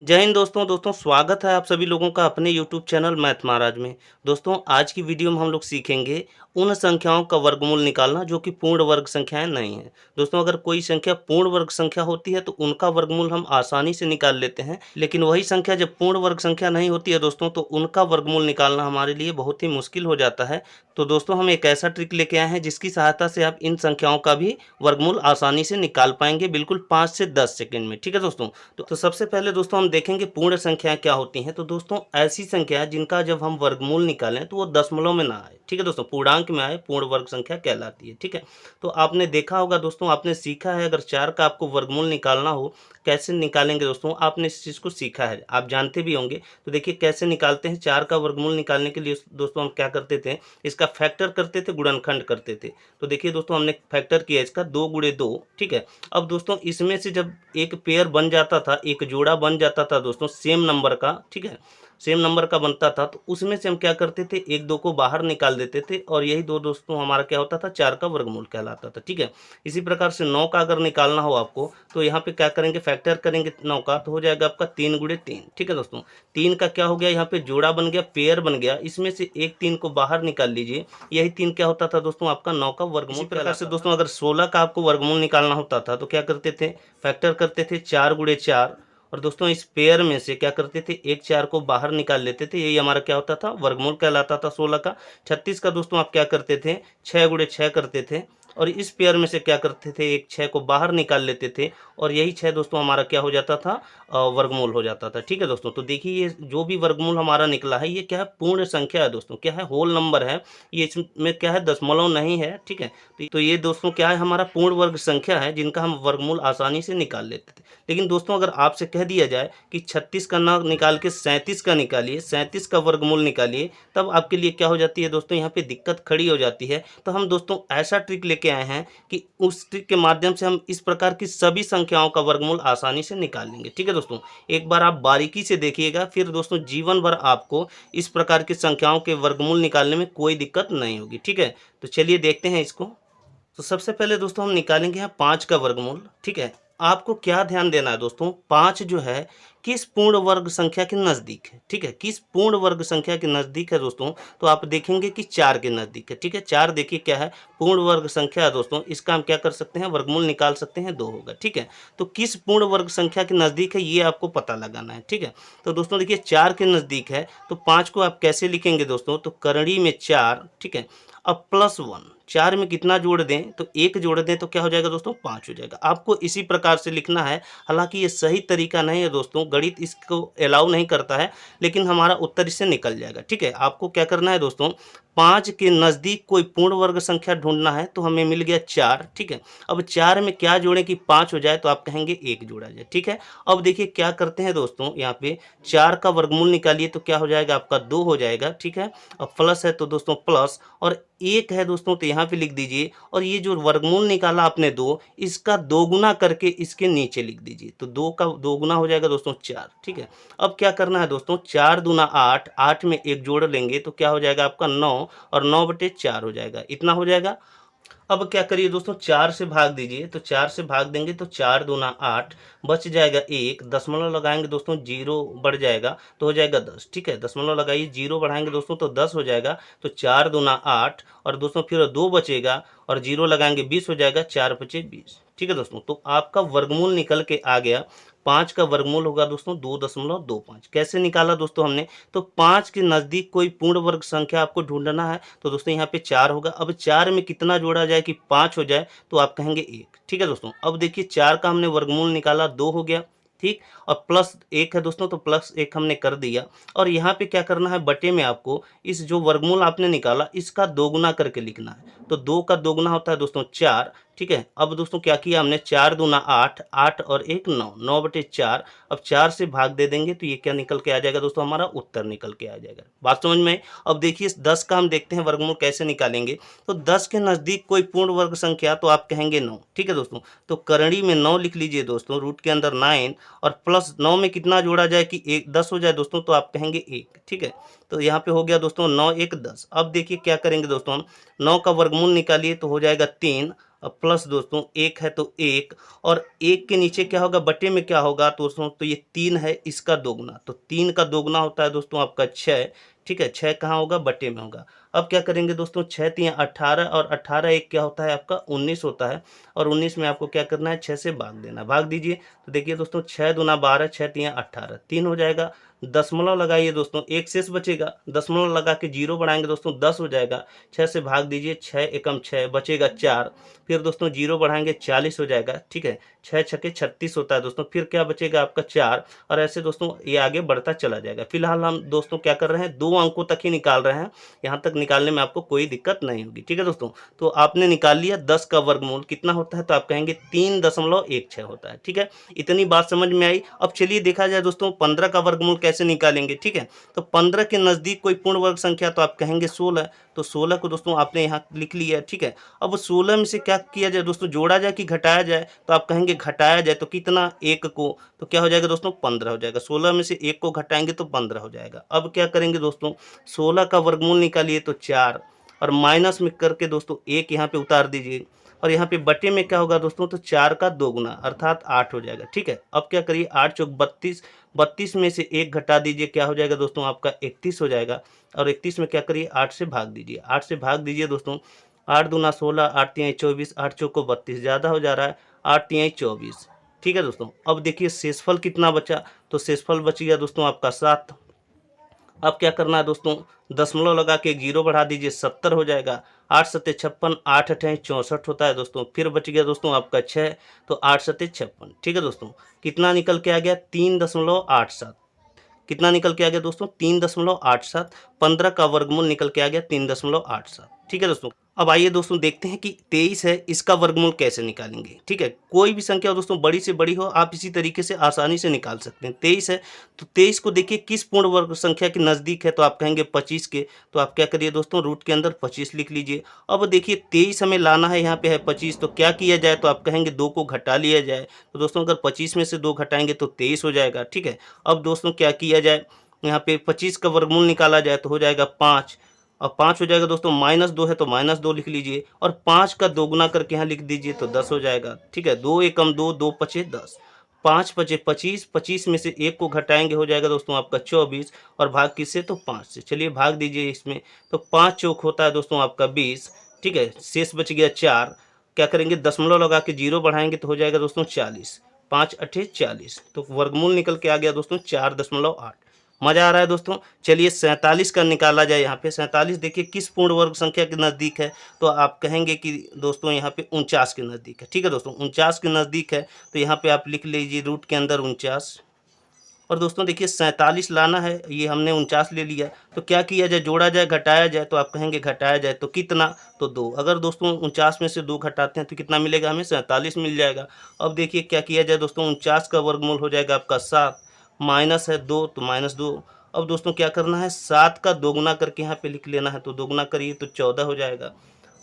जय हिंद दोस्तों स्वागत है आप सभी लोगों का अपने YouTube चैनल मैथ महाराज में। दोस्तों आज की वीडियो में हम लोग सीखेंगे उन संख्याओं का वर्गमूल निकालना जो कि पूर्ण वर्ग संख्याएं नहीं हैं। दोस्तों अगर कोई संख्या पूर्ण वर्ग संख्या होती है तो उनका वर्गमूल हम आसानी से निकाल लेते हैं, लेकिन वही संख्या जब पूर्ण वर्ग संख्या नहीं होती है दोस्तों तो उनका वर्गमूल निकालना हमारे लिए बहुत ही मुश्किल हो जाता है। तो दोस्तों हम एक ऐसा ट्रिक लेके आए हैं जिसकी सहायता से आप इन संख्याओं का भी वर्गमूल आसानी से निकाल पाएंगे, बिल्कुल 5 से 10 सेकंड में। ठीक है दोस्तों, तो सबसे पहले दोस्तों हम देखेंगे पूर्ण संख्याएं क्या होती हैं। तो दोस्तों ऐसी संख्या जिनका जब हम वर्गमूल निकालें तो वो दशमलव में ना आए, ठीक है दोस्तों, पूर्णांक में आए, पूर्ण वर्ग संख्या कहलाती है। ठीक है, तो आपने देखा होगा दोस्तों, आपने सीखा है, अगर 4 का आपको वर्गमूल निकालना हो कैसे निकालेंगे दोस्तों, आपने इस चीज़ को सीखा है, आप जानते भी होंगे। तो देखिए कैसे निकालते हैं। 4 का वर्गमूल निकालने के लिए दोस्तों हम क्या करते थे, इसका फैक्टर करते थे, गुणनखंड करते थे। तो देखिए दोस्तों हमने फैक्टर किया इसका 2 गुणे 2। ठीक है, अब दोस्तों इसमें से जब एक पेयर बन जाता था, एक जोड़ा बन जाता था दोस्तों सेम नंबर का, ठीक है, सेम नंबर का बनता था, तो उसमें से हम क्या करते थे, एक दो को बाहर निकाल देते थे और यही दो दोस्तों हमारा क्या होता था, 4 का वर्गमूल कहलाता था। ठीक है, इसी प्रकार से 9 का अगर निकालना हो आपको तो यहाँ पे क्या करेंगे, फैक्टर करेंगे 9 का, तो हो जाएगा आपका 3 गुणे 3। ठीक है दोस्तों, 3 का क्या हो गया, यहाँ पे जोड़ा बन गया, पेयर बन गया, इसमें से एक 3 को बाहर निकाल लीजिए, यही 3 क्या होता था दोस्तों, आपका 9 का वर्गमूल। इसी प्रकार से दोस्तों अगर 16 का आपको वर्गमूल निकालना होता था तो क्या करते थे, फैक्टर करते थे 4 गुणे 4, और दोस्तों इस पेयर में से क्या करते थे, एक 4 को बाहर निकाल लेते थे, यही हमारा क्या होता था, वर्गमूल कहलाता था 16 का। 36 का दोस्तों आप क्या करते थे, 6 गुणे 6 करते थे, और इस पेयर में से क्या करते थे, एक 6 को बाहर निकाल लेते थे, और यही 6 दोस्तों हमारा क्या हो जाता था, वर्गमूल हो जाता था। ठीक है दोस्तों, तो देखिए ये जो भी वर्गमूल हमारा निकला है ये क्या है, पूर्ण संख्या है दोस्तों, क्या है, होल नंबर है, ये इसमें क्या है, दशमलव नहीं है। ठीक है, तो ये दोस्तों क्या है, हमारा पूर्ण वर्ग संख्या है जिनका हम वर्गमूल आसानी से निकाल लेते थे। लेकिन दोस्तों अगर आपसे कह दिया जाए कि 36 का ना निकाल के 37 का निकालिए, 37 का वर्गमूल निकालिए, तब आपके लिए क्या हो जाती है दोस्तों, यहाँ पे दिक्कत खड़ी हो जाती है। तो हम दोस्तों ऐसा ट्रिक लेके आए हैं कि उस ट्रिक के माध्यम से हम इस प्रकार की सभी संख्याओं का वर्गमूल आसानी से निकाल लेंगे। ठीक है दोस्तों, एक बार आप बारीकी से देखिएगा, फिर दोस्तों जीवन भर आपको इस प्रकार की संख्याओं के वर्गमूल निकालने में कोई दिक्कत नहीं होगी। ठीक है, तो चलिए देखते हैं इसको। तो सबसे पहले दोस्तों हम निकालेंगे यहाँ 5 का वर्गमूल। ठीक है, आपको क्या ध्यान देना है दोस्तों, 5 जो है किस पूर्ण वर्ग संख्या के नज़दीक है। ठीक है, किस पूर्ण वर्ग संख्या के नज़दीक है दोस्तों, तो आप देखेंगे कि 4 के नज़दीक है। ठीक है, 4 देखिए क्या है, पूर्ण वर्ग संख्या है दोस्तों, इसका हम क्या कर सकते हैं, वर्गमूल निकाल सकते हैं, 2 होगा। ठीक है, तो किस पूर्ण वर्ग संख्या के नज़दीक है ये आपको पता लगाना है। ठीक है, तो दोस्तों देखिए 4 के नज़दीक है, तो 5 को आप कैसे लिखेंगे दोस्तों, तो करड़ी में 4। ठीक है, अब +1, 4 में कितना जोड़ दें, तो 1 जोड़ दें तो क्या हो जाएगा दोस्तों, 5 हो जाएगा। आपको इसी प्रकार से लिखना है, हालांकि ये सही तरीका नहीं है दोस्तों, गणित इसको अलाउ नहीं करता है, लेकिन हमारा उत्तर इससे निकल जाएगा। ठीक है, आपको क्या करना है दोस्तों, 5 के नज़दीक कोई पूर्ण वर्ग संख्या ढूंढना है, तो हमें मिल गया 4। ठीक है, अब 4 में क्या जोड़ें कि 5 हो जाए, तो आप कहेंगे 1 जोड़ा जाए। ठीक है, अब देखिए क्या करते हैं दोस्तों, यहाँ पे 4 का वर्गमूल निकालिए तो क्या हो जाएगा, आपका 2 हो जाएगा। ठीक है, अब प्लस है तो दोस्तों प्लस, और 1 है दोस्तों तो यहाँ पे लिख दीजिए, और ये जो वर्गमूल निकाला आपने 2, इसका दोगुना करके इसके नीचे लिख दीजिए, तो 2 का दोगुना हो जाएगा दोस्तों 4। ठीक है, अब क्या करना है दोस्तों, 4 दूना 8, 8 में 1 जोड़ लेंगे तो क्या हो जाएगा आपका 9, और 9/4 हो जाएगा, इतना हो जाएगा। अब क्या करिए दोस्तों, 4 से भाग दीजिए, तो 4 से भाग देंगे तो 4 दूना 8, बच जाएगा 1, दशमलव लगाएंगे दोस्तों, 0 बढ़ जाएगा तो हो जाएगा 10। ठीक है, दशमलव लगाइए, 0 बढ़ाएंगे दोस्तों तो 10 हो जाएगा, तो 4 दूना 8, और दोस्तों फिर 2 बचेगा, और 0 लगाएंगे 20 हो जाएगा, 4 बचे 20। ठीक है दोस्तों, तो आपका वर्गमूल निकल के आ गया। 5 का वर्गमूल होगा दोस्तों 2.25। कैसे निकाला दोस्तों हमने, तो 5 के नज़दीक कोई पूर्ण वर्ग संख्या आपको ढूंढना है, तो दोस्तों यहाँ पे 4 होगा। अब 4 में कितना जोड़ा जाए कि 5 हो जाए, तो आप कहेंगे 1। ठीक है दोस्तों, अब देखिए 4 का हमने वर्गमूल निकाला, 2 हो गया। ठीक, और प्लस 1 है दोस्तों तो प्लस 1 हमने कर दिया, और यहाँ पे क्या करना है, बटे में आपको इस जो वर्गमूल आपने निकाला इसका दोगुना करके लिखना है, तो 2 का दोगुना होता है दोस्तों 4। ठीक है, अब दोस्तों क्या किया हमने, 4 दूना 8, 8 और 1 9, 9/4। अब 4 से भाग दे देंगे तो ये क्या निकल के आ जाएगा दोस्तों, हमारा उत्तर निकल के आ जाएगा। बात समझ में? अब देखिए 10 का हम देखते हैं वर्गमूल कैसे निकालेंगे। तो 10 के नज़दीक कोई पूर्ण वर्ग संख्या, तो आप कहेंगे 9। ठीक है दोस्तों, तो करड़ी में 9 लिख लीजिए दोस्तों, रूट के अंदर 9, और प्लस 9 में कितना जोड़ा जाए कि 10 हो जाए दोस्तों, तो आप कहेंगे 1। ठीक है, तो यहाँ पे हो गया दोस्तों 9 1 10। अब देखिए क्या करेंगे दोस्तों, हम 9 का वर्गमूल निकालिए तो हो जाएगा 3, प्लस दोस्तों 1 है तो 1, और 1 के नीचे क्या होगा, बटे में क्या होगा तो दोस्तों, तो ये 3 है, इसका दोगुना, तो 3 का दोगुना होता है दोस्तों आपका 6। ठीक है, 6 कहाँ होगा, बटे में होगा। अब क्या करेंगे दोस्तों, 6 3 18, और 18 एक क्या होता है आपका 19 होता है, और 19 में आपको क्या करना है, 6 से भाग देना। भाग दीजिए तो देखिए दोस्तों, 6 दूना 12, 6 3 18, 3 हो जाएगा। दशमलव लगाइए दोस्तों, एक शेष बचेगा, दशमलव लगा के जीरो बढ़ाएंगे दोस्तों 10 हो जाएगा। 6 से भाग दीजिए, 6 एकम 6 बचेगा 4, फिर दोस्तों जीरो बढ़ाएंगे 40 हो जाएगा। ठीक है, 6 छके 36 होता है दोस्तों, फिर क्या बचेगा आपका 4, और ऐसे दोस्तों ये आगे बढ़ता चला जाएगा। फिलहाल हम दोस्तों क्या कर रहे हैं, 2 अंकों तक ही निकाल रहे हैं, यहाँ तक निकालने में आपको कोई दिक्कत नहीं होगी। ठीक है दोस्तों, तो आपने निकाल लिया 10 का वर्गमूल कितना होता है, तो आप कहेंगे 3.16 होता है। ठीक है, इतनी बात समझ में आई। अब चलिए देखा जाए दोस्तों 15 का वर्गमूल कैसे निकालेंगे। ठीक है, तो 15 के नज़दीक कोई पूर्ण वर्ग संख्या, तो आप कहेंगे 16, तो 16 को दोस्तों आपने यहाँ लिख लिया। ठीक है, अब 16 में से क्या किया जाए दोस्तों, जोड़ा जाए कि घटाया जाए, तो आप कहेंगे घटाया जाए, तो कितना, 1 को, तो क्या हो जाएगा दोस्तों 15 हो जाएगा। 16 में से 1 को घटाएंगे तो 15 हो जाएगा। अब क्या करेंगे दोस्तों, 16 का वर्गमूल निकालिए तो 4, और माइनस में करके दोस्तों 1 यहाँ पे उतार दीजिए, और यहाँ पे बटे में क्या होगा दोस्तों, तो 4 का दोगुना अर्थात 8 हो जाएगा। ठीक है, अब क्या करिए, 8 चौक 32, 32 में से 1 घटा दीजिए, क्या हो जाएगा दोस्तों आपका 31 हो जाएगा। और 31 में क्या करिए, 8 से भाग दीजिए, 8 से भाग दीजिए दोस्तों, 8 दूना 16, 8 तिहाई 24, 8 चौको 32, ज़्यादा हो जा रहा है, 8 तिहाई 24। ठीक है दोस्तों, अब देखिए शेषफल कितना बचा, तो शेषफल बच गया दोस्तों आपका 7। अब क्या करना है दोस्तों, दशमलव लगा के 0 बढ़ा दीजिए, 70 हो जाएगा। 8 सत्ते 56, 8 अठे 64 होता है दोस्तों। फिर बच गया दोस्तों आपका 6, तो 8 सत्ते 56। ठीक है दोस्तों, कितना निकल के आ गया, 3.87। कितना निकल के आ गया दोस्तों, 3.87। 15 का वर्गमूल निकल के आ गया 3.87। ठीक है दोस्तों, अब आइए दोस्तों देखते हैं कि 23 है, इसका वर्गमूल कैसे निकालेंगे। ठीक है, कोई भी संख्या दोस्तों बड़ी से बड़ी हो, आप इसी तरीके से आसानी से निकाल सकते हैं। 23 है, तो 23 को देखिए किस पूर्ण वर्ग संख्या के नज़दीक है, तो आप कहेंगे 25 के, तो आप क्या करिए दोस्तों, रूट के अंदर 25 लिख लीजिए। अब देखिए 23 हमें लाना है, यहाँ पे है 25, तो क्या किया जाए, तो आप कहेंगे 2 को घटा लिया जाए, तो दोस्तों अगर 25 में से 2 घटाएंगे तो 23 हो जाएगा। ठीक है, अब दोस्तों क्या किया जाए, यहाँ पे 25 का वर्गमूल निकाला जाए तो हो जाएगा 5, और 5 हो जाएगा दोस्तों, -2 है तो -2 लिख लीजिए, और 5 का दोगुना करके यहाँ लिख दीजिए तो 10 हो जाएगा। ठीक है, 2 एकम 2, 2 पचे 10, 5 पचे 25, 25 में से 1 को घटाएंगे हो जाएगा दोस्तों आपका 24, और भाग किससे, तो 5 से। चलिए भाग दीजिए इसमें, तो 5 चौक होता है दोस्तों आपका 20। ठीक है, शेष बच गया 4, क्या करेंगे, दशमलव लगा के 0 बढ़ाएंगे तो हो जाएगा दोस्तों 40, 5 अठे 40, तो वर्गमूल निकल के आ गया दोस्तों 4.8। मज़ा आ रहा है दोस्तों। चलिए 47 का निकाला जाए। यहाँ पे 47 देखिए किस पूर्ण वर्ग संख्या के नज़दीक है, तो आप कहेंगे कि दोस्तों यहाँ पे 49 के नज़दीक है। ठीक है दोस्तों, 49 के नज़दीक है, तो यहाँ पे आप लिख लीजिए रूट के अंदर 49। और दोस्तों देखिए 47 लाना है, ये हमने 49 ले लिया, तो क्या किया जाए, जोड़ा जाए घटाया जाए, तो आप कहेंगे घटाया जाए तो कितना, तो 2। अगर दोस्तों 49 में से 2 घटाते हैं तो कितना मिलेगा, हमें 47 मिल जाएगा। अब देखिए क्या किया जाए दोस्तों, 49 का वर्गमूल हो जाएगा आपका 7, माइनस है 2 तो -2। अब दोस्तों क्या करना है, 7 का दोगुना करके यहाँ पे लिख लेना है, तो दोगुना करिए तो 14 हो जाएगा।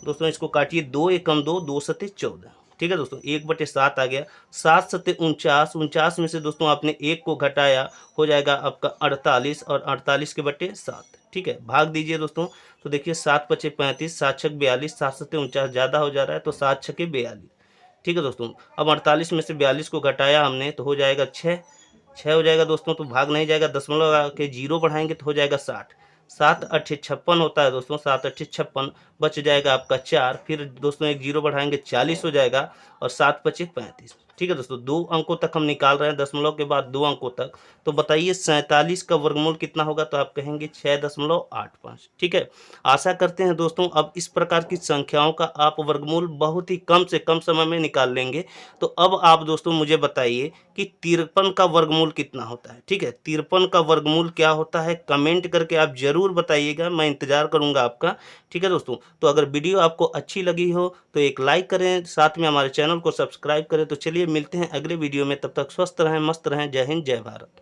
दोस्तों इसको काटिए, 2 एकम 2, 2 सत्ते 14। ठीक है दोस्तों, 1/7 आ गया। 7 सत्ते 49, 49 में से दोस्तों आपने 1 को घटाया, हो जाएगा आपका 48, और 48 के बटे 7। ठीक है, भाग दीजिए दोस्तों, तो देखिए 7 पचे 35, 7 छक 42, 7 सत्ते 49 ज़्यादा हो जा रहा है, तो 7 छके 42। ठीक है दोस्तों, अब 48 में से 42 को घटाया हमने, तो हो जाएगा 6, 6 हो जाएगा दोस्तों, तो भाग नहीं जाएगा, दशमलव लगा के 0 बढ़ाएंगे तो हो जाएगा 60, 7 अट्ठे 56 होता है दोस्तों, 7 अट्ठे 56, बच जाएगा आपका 4, फिर दोस्तों एक 0 बढ़ाएंगे 40 हो जाएगा, और 7 पचे 35। ठीक है दोस्तों, 2 अंकों तक हम निकाल रहे हैं, दशमलव के बाद 2 अंकों तक। तो बताइए 47 का वर्गमूल कितना होगा, तो आप कहेंगे 6.85। ठीक है, आशा करते हैं दोस्तों अब इस प्रकार की संख्याओं का आप वर्गमूल बहुत ही कम से कम समय में निकाल लेंगे। तो अब आप दोस्तों मुझे बताइए कि 53 का वर्गमूल कितना होता है। ठीक है, 53 का वर्गमूल क्या होता है, कमेंट करके आप ज़रूर बताइएगा, मैं इंतज़ार करूंगा आपका। ठीक है दोस्तों, तो अगर वीडियो आपको अच्छी लगी हो तो एक लाइक करें, साथ में हमारे चैनल को सब्सक्राइब करें। तो चलिए मिलते हैं अगले वीडियो में, तब तक स्वस्थ रहें, मस्त रहें। जय हिंद, जय भारत।